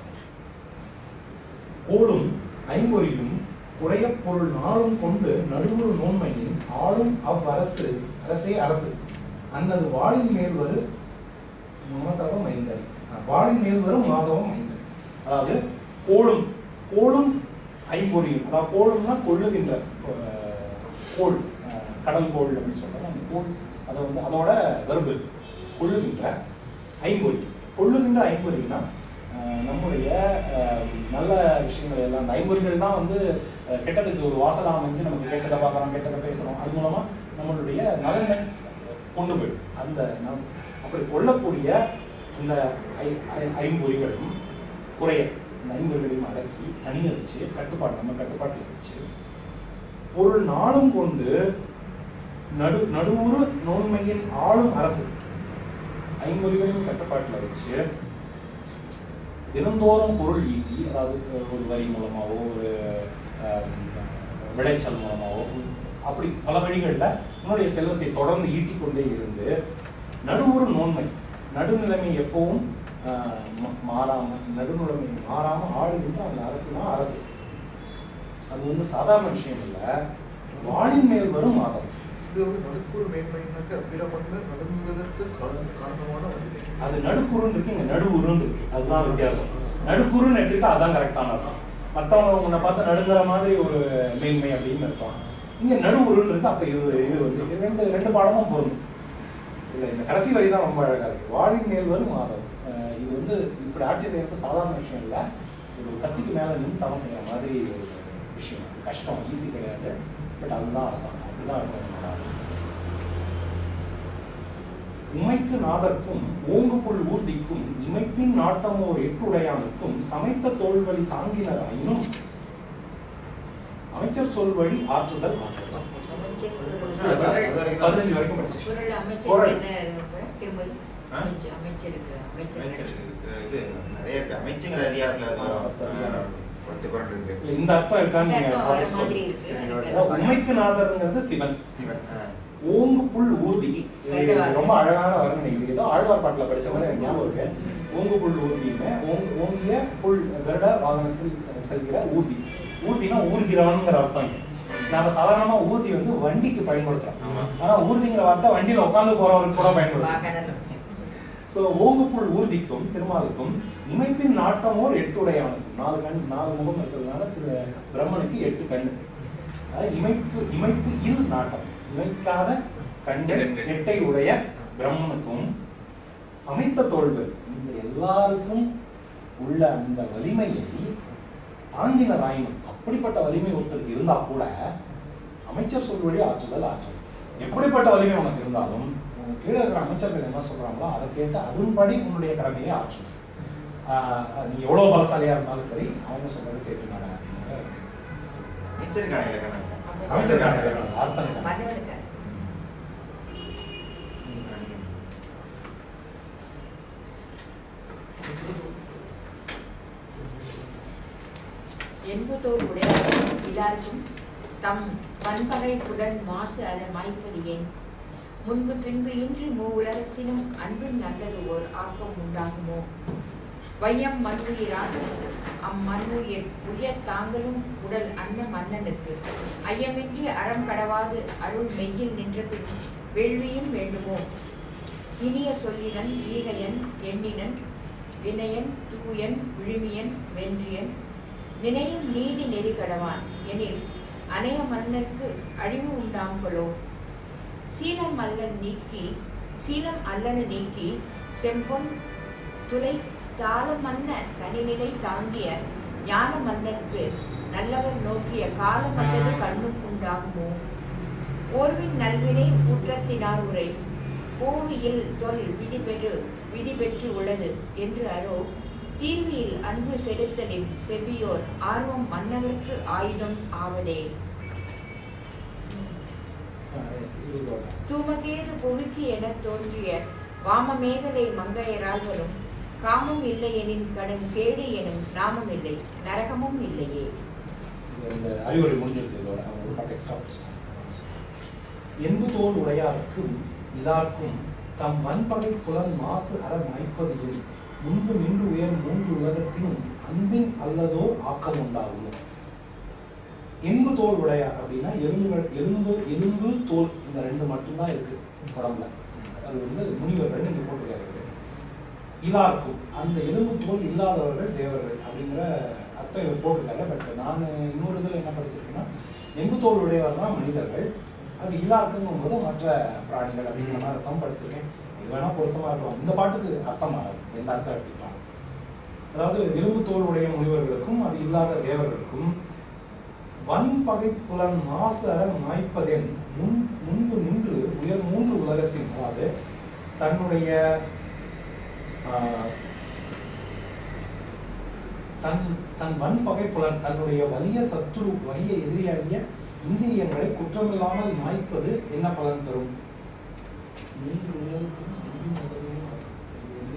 கோளும் ஐம்பொறியும் குறைய பொருள் நாளும் கொண்டு நடுவுறு நோன்மையின் ஆளும் அரசே அரசு அன்னது வாளின் மேல் வரு மமதவம் ஐந்தடி. வாளின் மேல் வரும் மாதவம் ஐந்தடி. அதாவது கோளும் ஐம்பொறியும், அதாவது கோளும்னா கொள்ளுகின்ற கோள், கடல் கோள் அப்படின்னு சொல்றாங்க. அந்த கோள் அதை வந்து அதோட வெர்பு கொள்ளுகின்ற ஐம்பொறி. கொள்ளுகின்ற ஐம்பொறின்னா நம்முடைய நல்ல விஷயங்கள் எல்லாம் அந்த ஐம்பொறிகள் தான் வந்து கெட்டதுக்கு ஒரு வாசலாக அமைஞ்சு நமக்கு கெட்டதை பார்க்குறோம், கெட்டதை பேசுகிறோம். அது மூலமாக நம்மளுடைய நலனை கொண்டு போயிடும். அந்த அப்படி கொள்ளக்கூடிய இந்த ஐம்பொறிகளும் குறைய இந்த ஐம்பொறிகளையும் அடக்கி தனியாக வச்சு நம்ம கட்டுப்பாட்டில் வச்சு பொருள் நாளும் கொண்டு நடுவுறு நோன்மையின் ஆளும் அரசு ஐம்பொறிகளையும் கட்டுப்பாட்டில் வச்சு தினந்தோறும் பொருள் ஈட்டி, அதாவது ஒரு வரி மூலமாவோ ஒரு விளைச்சல் மூலமாவோ அப்படி பல வழிகளில் உன்னுடைய செல்வத்தை தொடர்ந்து ஈட்டிக்கொண்டே இருந்து நடுவுறு நோன்மை நடுநிலைமை எப்பவும் நடுநிலைமை மாறாம ஆளுகின்ற அந்த அரசு தான் அரசு. அது சாதாரண விஷயம் இல்லை, வாளின் மேல் வரும் மாதம். இது நடுக்குறு மேன்மைனாக்க பிற மன்னர் நடுங்குவதற்கு காரணமான வலிமை. அது நடுக்குறுன்னு இருக்கு, இங்க நடுவுருன்னு இருக்கு, அதுதான் வித்தியாசம். நடுக்குறுன்னு எடுத்துக்கிட்டா அதான் கரெக்டான அர்த்தம். மற்றவங்க உன்னை பார்த்து நடுங்கிற மாதிரி ஒரு மேன்மை அப்படின்னு இருக்கும். இங்க நடுவுருன்னு இருக்கு. அப்ப இது ரெண்டு பாடமும் பொருந்தும். இல்லை, இந்த கடைசி வரி தான் ரொம்ப அழகா இருக்கு. வாளின் மேல் வரும் மாதம். இது இப்படி ஆட்சி செய்யறது சாதாரண விஷயம் இல்லை. ஒரு கத்திக்கு மேல நின்று தவம் செய்யற மாதிரி ஒரு விஷயம். கஷ்டம், ஈஸி கிடையாது. பட் அதுதான் அரசாங்கம், அப்படிதான் இருக்கும் அரசு. உமைக்கு நாதற்கும் ஓங்குபுல் ஊர்திக்கும் இமைப்பின் நாட்டமோர் எட்டுடையானுக்கும் சமைத்த தோல்வழி தாங்கினர் ஆயினும் அமைச்சர் சொல்வழி ஆற்றுதல் ஆற்றுதல். 15 வரைக்கும் படிச்சு அமைச்சர் அதிகாரத்துல இந்த அர்த்தம் இருக்கான்னு உமைக்கு நாதர்ங்கிறது சிவன். ஓங்கு புல் ஊர்தி ரொம்ப அழகான வர்ணனை. ஏதோ ஆழ்வார் பாட்டுல படிச்ச மாதிரி எனக்கு ஞாபகம் இருக்கு. ஓங்கு புல் ஊர்தின்னு ஓங்கிய புல் கருட வாகனத்தில் செல்கிற ஊர்தி. ஊர்தினா ஊர்கிறான்ங்கிற அர்த்தம். நாம சாதாரணமா ஊர்தி வண்டிக்கு பயன்படுத்துறோம். ஆனா ஊர்திங்கிற வார்த்தை வண்டியில உட்காந்து போறவருக்கு கூட பயன்படுத்தும். சோ ஓங்குப்புள் ஊர்திக்கும் திருமாலுக்கும் இமைப்பின் நாட்டமோர் 8 உடையானுக்கும் 4 கண் 4 முகம் இருக்கிறதுனால பிரம்மனுக்கு 8 கண்ணு. இமைப்பு இல் நாட்டம், இமைக்காத கண்கள் 8 உடைய பிரம்மனுக்கும் சமைத்த தோள்கள் இந்த எல்லாருக்கும் உள்ள அந்த வலிமையை தாங்கின ராயினும். அப்படிப்பட்ட வலிமை ஒருத்தருக்கு இருந்தா கூட அமைச்சர் சொல்வழி ஆற்றுதல் ஆற்றல். எப்படிப்பட்ட வலிமை உனக்கு இருந்தாலும் கீழே இருக்கிற அமைச்சர்கள் என்ன சொல்றாங்களோ அதை கேட்டு அதன்படி உன்னுடைய கடமையை ஆற்றணும். நீ எவ்வளவு பலசாலியா இருந்தாலும் சரி, அவங்க சொல்றது கேட்டுனாங்க. என்பதோர் உடையாரும் இலாரும் தம் வன்பகை புலன் மாசு அற மாய்ப்பதியேன் முன்பு பின்பு இன்றி உலகத்தினும் அன்பின் நல்லது ஓர் ஆக்கம் உண்டாகுமோ? வையம் மண்ணுயிரான் அம்மண்ணுயிர் உயர் தாங்களும் உடல் அன்ன மன்னனுக்கு ஐயமின்றி அறம் கடவாது அருள் மெய்யில் நின்ற பின் வேள்வியும் வேண்டுமோ? இனிய சொல்லினன் ஈகையன் எண்ணினன் வினயன் தூயன் விழுமியன் வென்றியன் நினையும் நீதி நெறி கடவான் எனில் அனைய மன்னருக்கு அழிவு உண்டாங்களோ? சீலம் அல்லன நீக்கி செம்பொன் துளை தாள மன்ன தனிநிலை தாங்கிய ஞான மன்னருக்கு நல்லவர் நோக்கிய காலம் அல்லது கண்ணும் உண்டாகுமோ? ஓர்வின் நல்வினை குற்றத்தினார் உரை கோவியில் தொல் விதி பெற்று உள்ளது என்று அரோ தீர்வியில் அன்பு செலுத்தலில் செவ்வியோர் ஆர்வம் மன்னவருக்கு ஆயுதம் ஆவதே. தூமகேது புவிக்கு என தோன்றிய வாமமேகலை மங்கையரால் வரும் காமம் இல்லை எனின் கடும் கேடு எனும் நாமம் இல்லை, நரகமும் இல்லையே. என்பதோல் உடையாருக்கும் இதார்க்கும் தம் வன்பகை புலன் மாசு அற மைப்பதியில் முன்பு நின்று உயர் 3 உலகத்தினும் அன்பின் அல்லதோர் ஆக்கம் உண்டாகும். எலும்பு தோல் உடையார் அப்படின்னா எலும்பு தோல் இந்த 2 மட்டும்தான் இருக்கு உடம்புல. அது முனிவர்கள் நீங்க போட்டிருக்காரு. இலார்க்கும் அந்த எலும்பு தோல் இல்லாதவர்கள் தேவர்கள் அப்படிங்கிற அர்த்தம் இவர் போட்டிருக்காரு. பட் நான் இன்னொரு இதில் என்ன படிச்சிருக்கேன்னா எலும்பு தோல் உடையவர்னா மனிதர்கள், அது இலாக்குங்கும் போது மற்ற பிராணிகள் அப்படிங்கிற மாதிரி அர்த்தம் படிச்சிருக்கேன். இது வேணா பொருத்தமா இருக்கலாம். இந்த பாட்டுக்கு அர்த்தம் மாறாது, எந்த அர்த்தம் எடுத்துக்கலாம். அதாவது எலும்பு தோல் உடைய முனிவர்களுக்கும் அது இல்லாத தேவர்களுக்கும் வன்பகை புலன் மாசு அற மாய்ப்பதென் முன்பு நின்று உயர் 3 உலகத்தின், அதாவது தன்னுடைய தன் வன்பகை புலன், தன்னுடைய வலிய சத்துரு, வலிய எதிரியாகிய இந்திரியங்களை குற்றமில்லாமல் மாய்ப்பது என்ன பலன் தரும்?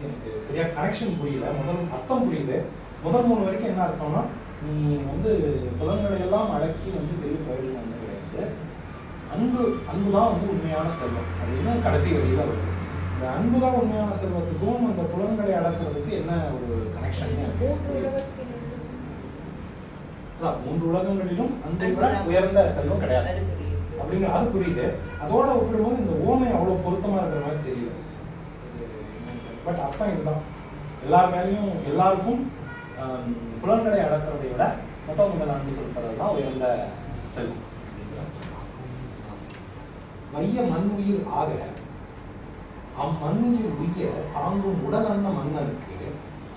எனக்கு சரியா கனெக்ஷன் புரியல. முதல் அர்த்தம் புரியுது. முதல் 3 வரைக்கும் என்ன அர்த்தம்னா, நீ புலன்களை எல்லாம் அடக்கி பெரிய பிரயோஜனம் கிடையாது. அன்புதான் உண்மையான செல்வம் அப்படின்னு கடைசி வரியில வருது. இந்த அன்புதான் உண்மையான செல்வத்துக்கும் அந்த புலன்களை அடக்கிறதுக்கு என்ன ஒரு கனெக்ஷன்? 3 உலகங்களிலும் அன்பை விட உயர்ந்த செல்வம் கிடையாது அப்படிங்கிற அது புரியுது. அதோட ஒப்பிடும்போது இந்த ஓமை அவ்வளவு பொருத்தமா இருக்கிற மாதிரி தெரியல. பட் அர்த்தம் இதுதான். எல்லாருக்கும் புலன்களை அடக்கிறதை விட மொத்தவங்க மேல அன்பு செலுத்துறது தான் உயர்ந்த செல்வம். வைய மண் உயிர் ஆக அம்மண்ணுயிர் உய்ய தாங்கும் உடலன்ன மன்னனுக்கு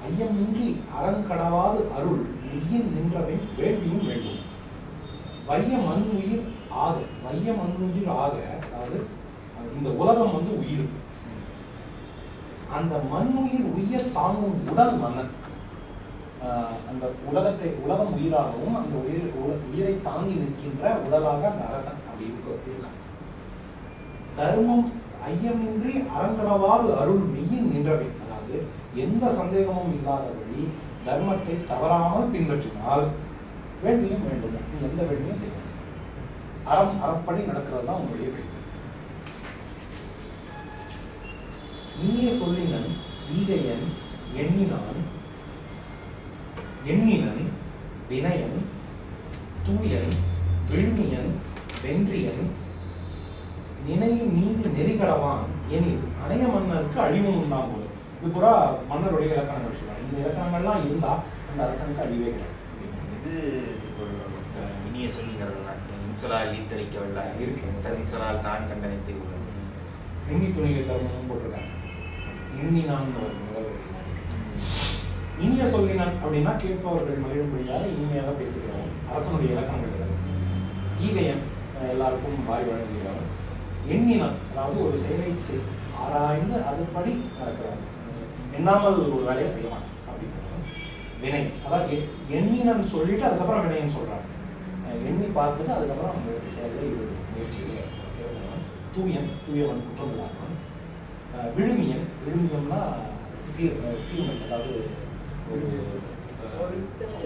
ஐயமின்றி அறங்கடவாது அருள் மெய்யின் நின்றவின் வேள்வியும் வேண்டும். வைய மண் உயிர் ஆக, வைய மண் உயிர் ஆக, அதாவது இந்த உலகம் உயிர். அந்த மண் உயிர் உய்ய தாங்கும் உடல் மன்னன். அந்த உலகம் உயிராகவும் அந்த உயிரை தாங்கி நிற்கின்ற உடலாக அந்த அரசன் அப்படி இருக்கான். தர்மம் ஐயமின்றி அறங்கடவாது அருள் மெய்யின் நின்றவை, அதாவது எந்த சந்தேகமும் இல்லாதபடி தர்மத்தை தவறாமல் பின்பற்றினால் வேள்வியும் வேண்டும். நீ எந்த வேள்வியும் செய்ய அறப்படி நடக்கிறது தான் உங்களுடைய வேள்வி. இனிய சொல்லினன் ஈகையன் எண்ணினன் வினயன் தூயன் விழுமியன் வென்றியன் நினையும் நீதி நெறிகடவான் எனில் அணைய மன்னருக்கு அழிவும் உண்டாகும். இது கூட மன்னருடைய இலக்கணங்கள் சொல்லலாம். இந்த இலக்கணங்கள்லாம் இருந்தா அந்த அரசனுக்கு அழிவே கிடையாது. இது இனிய சொல்லுங்கிறதுலாம் இன்சொலால் ஈர்த்தளிக்கவில்லை இருக்கு. இன்சொலால் தான் கண்டனைத்து எண்ணி துணிகள் கருமமும் போட்டிருக்காங்க. எண்ணினான் இனிய சொல்லினான் அப்படின்னா கேட்பவர்கள் மகிழும்படியாக இனிமையாக பேசுகிறோம். அரசனுடைய இலக்கணங்கள் ஈகையன் எல்லாருக்கும் வாரி வழங்குகிறவன். எண்ணினான் அதாவது ஒரு செயலை ஆராய்ந்து அதுபடி நடக்கிறான். எண்ணாமல் ஒரு வேலையை செய்வான் அப்படிங்கிறது வினை. அதாவது எண்ணினன் சொல்லிட்டு அதுக்கப்புறம் வினையன்னு சொல்றாங்க. எண்ணி பார்த்துட்டு அதுக்கப்புறம் அந்த செயலை முயற்சியிலே தூயவன் குற்றம் இல்லாதவன். விழுமியம்னா சீர்மை, அதாவது ஒரு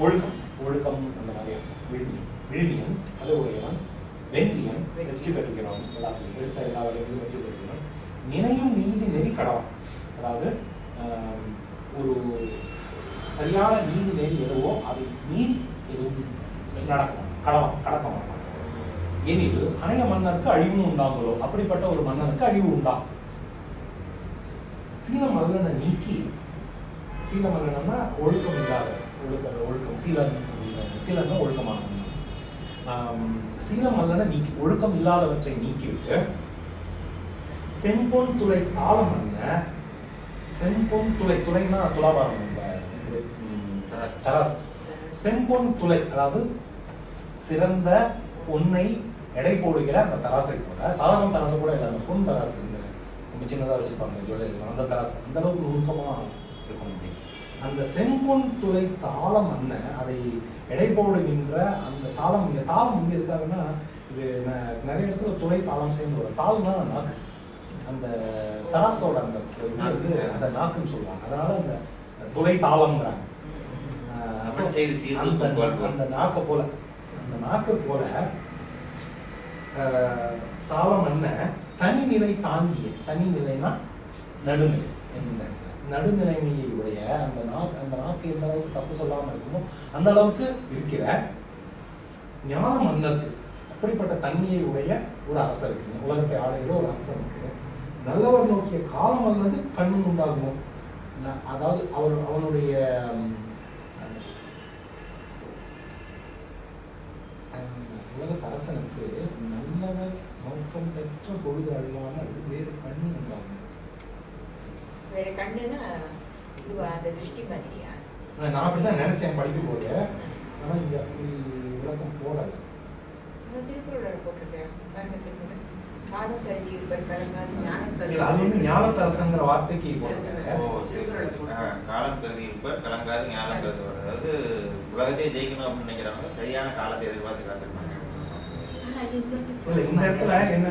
ஒழுக்கம் அந்த மாதிரியா விழுமியன் அது உடையவன். வென்றியன் வெற்றி பெற்றுகிறவன், எல்லாத்துலையும் எடுத்த எல்லா வேலைகளிலும் வெற்றி பெற்றுகிறவன். நினையும் நீதி நெறி கடவான், அதாவது ஒரு சரியான நீதி நெறி எதுவோ அது மீறி எதுவும் கடக்க மாட்டான். எனில் அணைய மன்னருக்கு அழிவும் உண்டாங்களோ, அப்படிப்பட்ட ஒரு மன்னனுக்கு அழிவு உண்டா. சீல மல்லனை நீக்கி, சீல மல்லனா ஒழுக்கம் இல்லாத ஒழுக்கம் சீலன் ஒழுக்கமான சீல மல்லனை நீக்கி ஒழுக்கம் இல்லாதவற்றை நீக்கிவிட்டு செம்பொன் துளை தாளம் என்ன செம்பொன் துளைனா துலாபாரம் தராசு. செம்பொன் துளை அதாவது சிறந்த பொன்னை எடை போடுகிற அந்த தராசை கூட, சாதாரண தராசு கூட இல்லை, அந்த பொன் தராசு ரொம்ப சின்னதாக வச்சுருப்பாங்க ஜுவல்லரி, அந்த தராசு அந்த அளவுக்கு நுணுக்கமாக இருக்கும். அந்த செம்பொன் துளை தாளம் என்ன அதை எடை போடுகின்ற அந்த தாளம். இந்த தாளம் வந்து இருக்காருன்னா இது நிறைய இடத்துல துளை தாளம் சேர்ந்து வரும். தாளம்னா நாக்கு, அந்த தராசோட அந்த அந்த நாக்குன்னு சொல்லுவாங்க. அதனால அந்த துளை தாளம்ங்கிறாங்க. அந்த நாக்கு போல தாளம் என்ன தனிநிலை தாங்கிய, தனிநிலைனா நடுநிலை, நடுநிலைமையை உடைய அந்த நாக்கு எந்த அளவுக்கு தப்பு சொல்லாமல் இருக்குமோ அந்த அளவுக்கு இருக்கிற ஞான மன்னருக்கு அப்படிப்பட்ட தன்மையை உடைய ஒரு அரசருக்கு, உலகத்தை ஆளுகிற ஒரு அரசனுக்கு நல்லவர் நோக்கிய காலம் அல்லது கண்ணும் உண்டாகுமோ. அதாவது அவனுடைய உலக அரசனுக்கு நல்லவர் நோக்கம் பெற்ற பொழுது அழியாமல் வேறு கண்ணு உண்டாகும். வேற கண்ணுன்னா இதுவா அந்த திருஷ்டி மாதிரியா? நான் அப்படிதான் நினைச்சேன் படிக்கும் போது. ஆனா இங்க அப்படி விளக்கம் போடாது. திருக்குறள் போட்டிருக்கேன் பாருங்க, திருக்குறள் காலம் கருதி இருப்பர் கலங்காது ஞானம் இல்ல, கருதி. அது வந்து ஞானத்தரசங்கிற வார்த்தைக்கு போட்டிருக்காங்க. ஓ சரி சரி. காலம் கருதி இருப்பர் கலங்காது ஞானம் கருதுவார். அதாவது உலகத்தையே ஜெயிக்கணும் அப்படின்னு நினைக்கிறவங்க சரியான காலத்தை எதிர்பார்த்து காத்திருப்பாங்க. ஆனா இது இல்ல, இந்த இடத்துல என்ன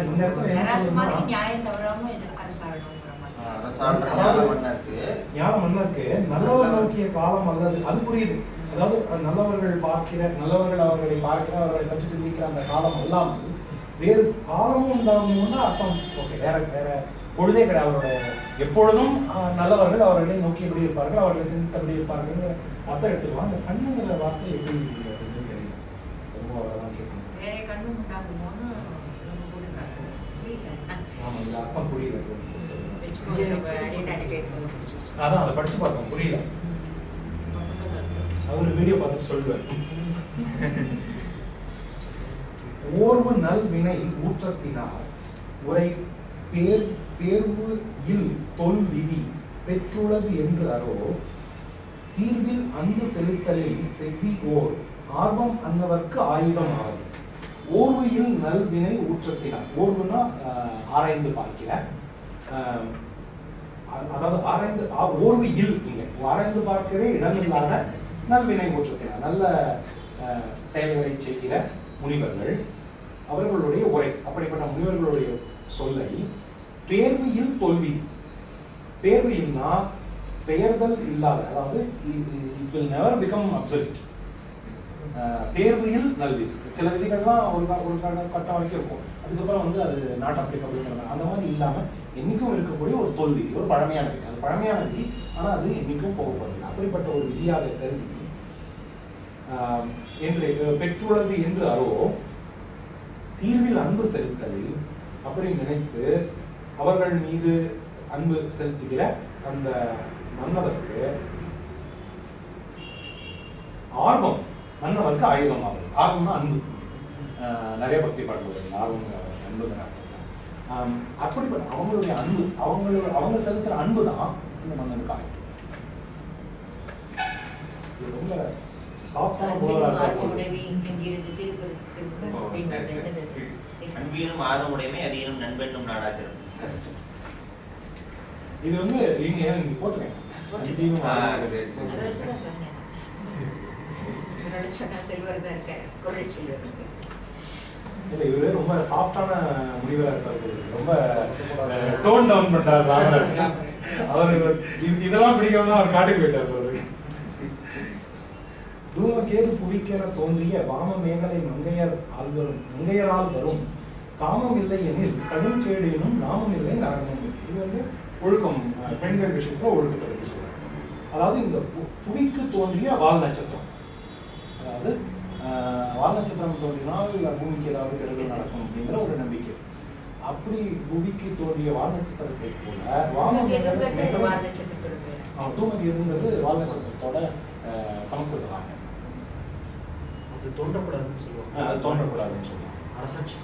அரசு சொல்லுன்னா, மாதிரி நியாயம் தவறாம இது அரசாடணுங்கிற மாதிரி. அரசாண்ட ஞான மன்னருக்கு ஞான மன்னருக்கு நல்லவர் நோக்கிய காலம் அல்லது அது புரியுது. அதாவது நல்லவர்கள் அவர்களை பார்க்கிற அவர்களை பற்றி சிந்திக்கிற அந்த காலம் அல்லாமல் வேறு காலமும் உண்டாகணும்னா அர்த்தம் ஓகே, வேற பொழுதே கிடையாது. அவருடைய எப்பொழுதும் நல்லவர்கள் அவர்களை நோக்கி எப்படி இருப்பார்கள், அவர்களை சிந்தித்தபடி இருப்பார்கள் அர்த்தம் எடுத்துக்கலாம். அந்த கண்ணுங்கிற வார்த்தை எப்படி அப்படின்னு தெரியல. ரொம்ப அவரெல்லாம் கேட்கணும். வேற கண்ணு உண்டாகுமோன்னு நம்ம போட்டுருக்காங்க. புரியல. ஆமா, இந்த அர்த்தம் புரியல. வச்சுக்கோங்க, நம்ம ஐடென்டிஃபை பண்ணுவோம். அதான் அதை படிச்சு பார்த்தோம், புரியல. அவர் வீடியோ பார்த்துட்டு சொல்லுவார். ஓர்வு நல் வினை ஊற்றத்தினார் உரை தேர்வு இல் தொல் விதி பெற்றுள்ளது என்று அரோ தீர்வில் அன்பு செலுத்தலில் செவ்வி ஓர் ஆர்வம் அன்னவர்க்கு ஆயுதம் ஆகும். ஓர்வையில் நல்வினை ஊற்றத்தினார். ஓர்வுனா ஆராய்ந்து பார்க்கிற, அதாவது ஆராய்ந்து ஓர்வையில் இங்க ஆராய்ந்து பார்க்கவே இடமில்லாத நல்வினை ஊற்றத்தினார். நல்ல செயல்களை செய்கிற முனிவர்கள் அவர்களுடைய உரை, அப்படிப்பட்ட முனிவர்களுடைய சொல்லை பேர்வியில் தொல்வி. பேர்வியில்னா பெயர்தல் இல்லாத, அதாவது it will never become obsolete. தேர்வில் நல்வி. சில விதிகள்லாம் ஒரு கட்டம் வரைக்கும் இருக்கும், அதுக்கப்புறம் வந்து அது நாட் அப்ளிகபிள். அந்த மாதிரி இல்லாமல் என்னைக்கும் இருக்கக்கூடிய ஒரு தொல் விதி, ஒரு பழமையான விதி. அது பழமையான விதி, ஆனால் அது என்னைக்கும் போகப்படுது. அப்படிப்பட்ட ஒரு விதியாக கருதி என்று பெற்றுள்ளது என்று அரோ தீர்வில் அன்பு செலுத்தலில் அப்படி நினைத்து அவர்கள் மீது அன்பு செலுத்துகிற அந்த மன்னவருக்கு ஆர்வம், மன்னவருக்கு ஆயுதம் ஆகுது. ஆர்வம்னா அன்பு. நிறைய பக்தி பாடல்கள் ஆர்வம் அன்புங்கிறாங்க. அப்படிப்பட்ட அவங்களுடைய அன்பு, அவங்க செலுத்துற அன்பு தான் இந்த மன்னனுக்கு ஆயுதம். இது ரொம்ப சாஃப்டான அன்பினும் ஆர்வமுடைமை அதிகம் நண்பெண்ணும் நாடாச்சரம். இது வந்து நீங்க போட்டுருக்கேன். இவரு ரொம்ப சாஃப்டான முடிவா இருப்பாரு. ரொம்ப டோன் டவுன் பண்றாரு. அவர் இதெல்லாம் பிடிக்காம அவர் காட்டுக்கு போயிட்டார். தூமகேது புவிக்கென தோன்றிய வாம மேகலை மங்கையரால் வரும் காமம் இல்லை எனில் கடும் கேடு எனும் நாமம் இல்லை நரகமும் இல்லை. இது வந்து ஒழுக்கம், பெண்கள் விஷயத்துல ஒழுக்கத்தை பற்றி சொல்றாங்க. அதாவது இந்த புவிக்கு தோன்றிய வால் நட்சத்திரம், அதாவது வால் நட்சத்திரம் தோன்றினால் பூமிக்கு ஏதாவது கெடுதல் நடக்கும் அப்படிங்கிற ஒரு நம்பிக்கை. அப்படி பூமிக்கு தோன்றிய வால் நட்சத்திரத்தை போல தூமகேதுங்கிறது வால் நட்சத்திரத்தோட சமஸ்கிருதம். அது தோன்றக்கூடாதுன்னு சொல்லுவாங்க. அது தோன்றக்கூடாதுன்னு சொல்லுவாங்க. அரசாட்சி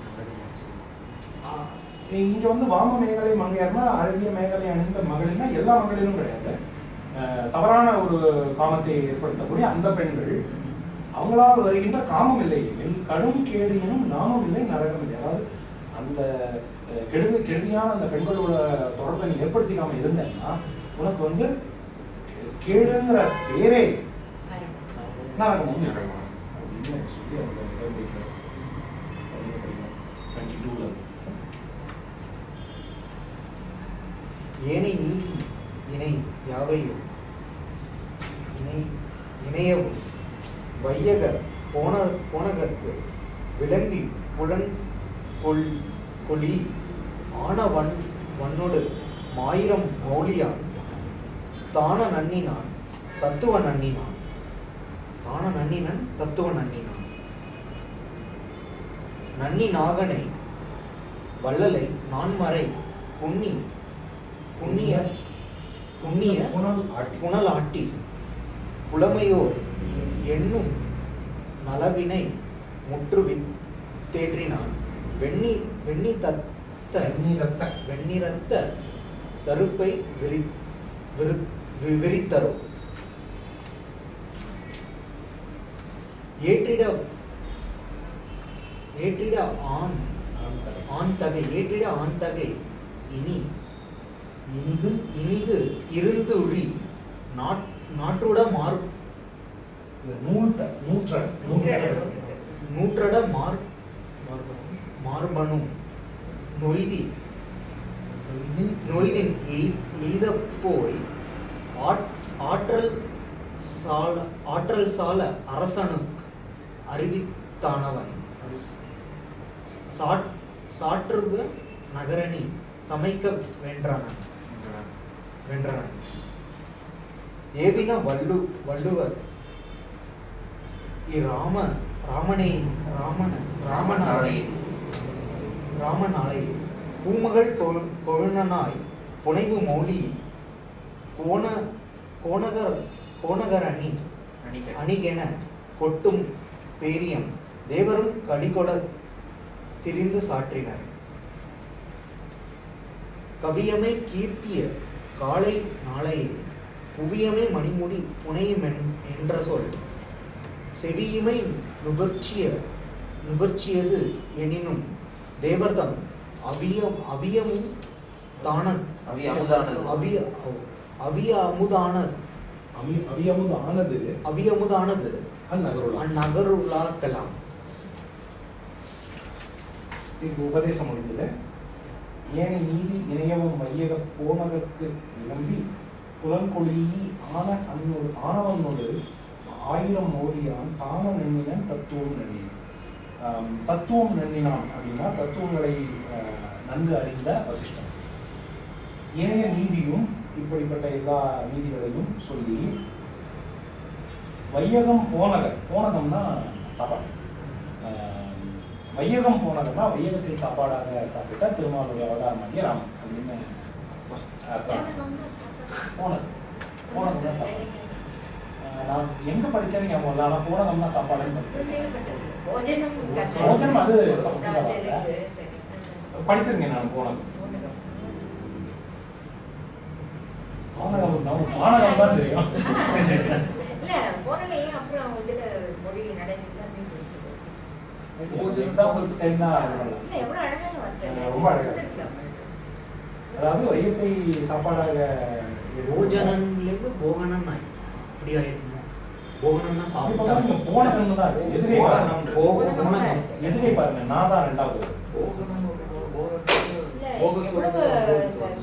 இங்க வந்து வாம மேகலை மங்கையர்னா அழகிய மேகலை அணிந்த மகளிர்னா எல்லா மகளிரும் கிடையாது. தவறான ஒரு காமத்தை ஏற்படுத்தக்கூடிய அந்த பெண்கள், அவங்களால் வருகின்ற காமம் இல்லை எனில் கடும் கேடு எனும் நாமம் இல்லை நரகம் இல்லை. அதாவது அந்த கெடுதியான அந்த பெண்களோட தொடர்பை நீ ஏற்படுத்திக்காம இருந்தேன்னா உனக்கு வந்து கேடுங்கிற பேரே நரகம் வந்து கிடைக்கும் அப்படின்னு சொல்லி அந்த 22ல ஏனை நீதி இணை யாவையும் இணையவும் வையகர் போனகற்கு விளம்பி புலன் கொளி ஆனவன் வன்னொடு மாயிரம் மௌலியான் தான நன்னினான் தத்துவ நன்னினான். தான நன்னினன் தத்துவ நன்னினான். நன்னி நாகனை வள்ளலை நான்மறை புண்ணிய புனல் ஆட்டி புலமையோர் எண்ணும் நலவினை முற்றுவி தேற்றினான். வெண்ணிறத்த தருப்பை விரித்தரோ ஏற்றிட ஆண் தகை ஏற்றிட ஆண் தகை இனிது இருந்துழி நாட்டுட நூற்றட மார்பனும் நொய்தின் எய்த போய் ஆற்றல் சால அரசனுக்கு அறிவித்தானவன் சாற்றுக நகரணி சமைக்க வென்றனன் ஏவின வள்ளுவர் ராமனாலே பூமகள் கொழுனனாய் புனைவு மௌலி கோணகரணி அணிகென கொட்டும் பேரியம் தேவரும் கடிகொள திரிந்து சாற்றினர். கவியமை கீர்த்திய காலை நாளையே புவியமை மணிமுடி புனையும் என்ற சொல் செவியுமை நுகர்ச்சியது எனினும் தேவர்தம் அவியமுதானது அந்நகருளாக்கலாம். இங்கு உபதேசம் முடிந்தது. ஏனை நீதி இணையவும் வையக போனதற்கு நம்பி புலன்கொழியி ஆனவனோடு 1000 மோடியான் தான நெண்ணினன் தத்துவம் நெண்ணினான். தத்துவம் நெண்ணினான் அப்படின்னா தத்துவங்களை நன்கு அறிந்த வசிஷ்டன். இணைய நீதியும் இப்படிப்பட்ட எல்லா நீதிகளையும் சொல்லி வையகம் போனகம்னா சாப்பாடு, வையகம் போனகம்னா வையகத்தை சாப்பாடாக சாப்பிட்டா திருமாவளுடைய அவதாரமாகிய ராமன் அப்படின்னு அர்த்தம். போனகம்னா சாப்பாடு. நான் எங்க படிச்சேன்னு ஞாபகம் இல்லை, ஆனா போனகம்னா சாப்பாடுன்னு படிச்சேன். போஜனம் அது சமஸ்கிருத வார்த்தை. படிச்சிருக்கேன் நான் போனகம். மாநகம் தான் தெரியும். இல்ல போனலையே அப்புறம் இதுல மொழி நடைமுறைலாம் எக்ஸாம்பிள்ஸ் டைம்னா இல்ல எவ்வளவு அழகான வார்த்தை. ரொம்ப அழகா. அதாவது வையத்தை சாப்பாடாக போஜனன்லேருந்து போகனம் அப்படி ஆயிடுமா? போகனம்னா சாப்பிட்டா போனகம்னு தான் இருக்கு. எதுகை பாருங்க நான் தான் 2வது. எவ்வளவு